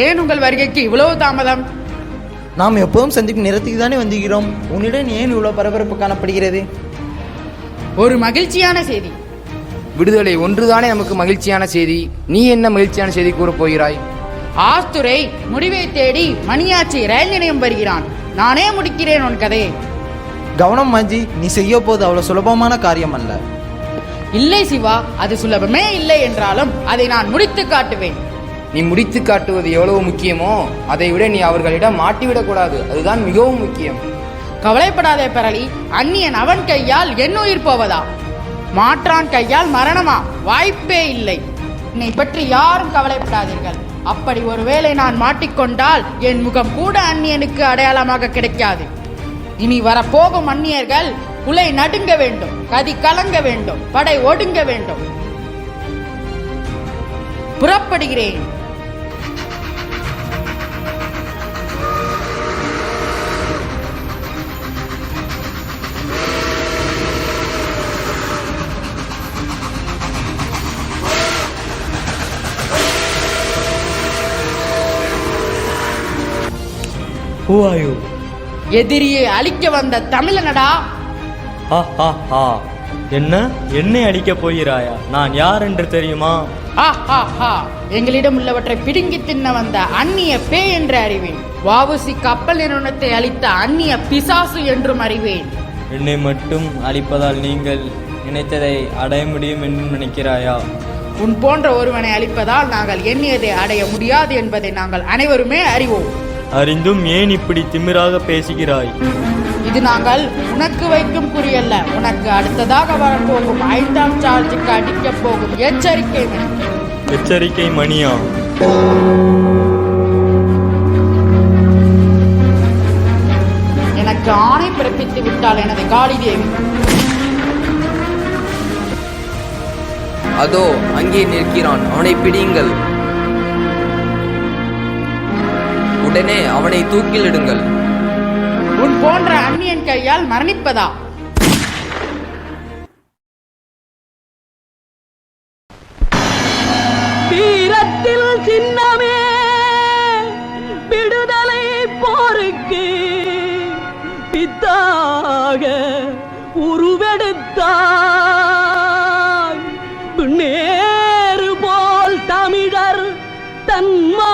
ஏன் உங்கள் வருகைக்கு இவ்வளவு தாமதம்? நாம் எப்போதும் சந்திக்கும் நேரத்துக்கு தானே வந்துகிறோம். உன்னிடம் ஏன் இவ்வளவு பரபரப்பு காணப்படுகிறது? ஒரு மகிழ்ச்சியான செய்தி. விடுதலை ஒன்றுதானே நமக்கு மகிழ்ச்சியான செய்தி. நீ என்ன மகிழ்ச்சியான செய்தி கூறப் போகிறாய்? ஆஸ்துரை முடிவை தேடி மணியாச்சி ரயில் நிலையம் வருகிறான். நானே முடிக்கிறேன் உன் கதையை. கவனம் மாஜி, நீ செய்ய போது அவ்வளவு சுலபமான காரியம் அல்ல. இல்லை சிவா, அது சுலபமே இல்லை என்றாலும் அதை நான் முடித்து காட்டுவேன். நீ முடித்து காட்டுவது எவ்வளவு முக்கியமோ அதை விட நீ அவர்களிடம் மாட்டிவிடக்கூடாது. அதுதான் மிகவும் முக்கியம். கவலைப்படாதே பரளி, அந்நியன் அவன் கையால் என் உயிர் போவதா? மாற்றான் கையால் மரணமா? வாய்ப்பே இல்லை. என்னை பற்றி யாரும் கவலைப்படாதீர்கள். அப்படி ஒருவேளை நான் மாட்டிக்கொண்டால் என் முகம் கூட அந்நியனுக்கு அடையாளமாக கிடைக்காது. இனி வரப்போகும் அந்நியர்கள் குலை நடுங்க வேண்டும், கதி கலங்க வேண்டும், படை ஒடுங்க வேண்டும். புறப்படுகிறேன். Who are you? எதிரியை அழிக்க வந்த தமிழனடா. Ha ha ha. என்ன என்னை அடிக்கப் போகிறாயா? நான் யார் என்று தெரியுமா? எங்களிடம் உள்ளவற்றை பிடுங்கி தின்ன வந்த அந்நிய பே என்று அறிவேன். வாவுசி கப்பல் நிறுவனத்தை அளித்த அந்நிய பிசாசு என்றும் அறிவேன். என்னை மட்டும் அழிப்பதால் நீங்கள் நினைத்ததை அடைய முடியும் என்று நினைக்கிறாயா? உன் போன்ற ஒருவனை அழிப்பதால் நாங்கள் எண்ணியதை அடைய முடியாது என்பதை நாங்கள் அனைவருமே அறிவோம். அறிந்தும் ஏன் இப்படி திமிராக பேசுகிறாய்? இது நாங்கள் உனக்கு வைக்கும் குறியல்ல, உனக்கு அடுத்ததாக வரப்போகும் 5ஆம் சார்ஜுக்கு அடிக்கப் போகும் எச்சரிக்கை மணி. எச்சரிக்கை மணியா? எனக்கு ஆணை பிறப்பித்து விட்டால் எனது காளி தேவி. அதோ அங்கே நிற்கிறான், அவனை பிடியுங்கள். உடனே அவனை தூக்கிலிடுங்கள். உன் போன்ற அந்நியன் கையால் மரணிப்பதா? வீரத்தில் சின்னமே விடுதலை போருக்கு பித்தாக உருவெடுத்தார். நேரு போல் தமிழர் தன்மா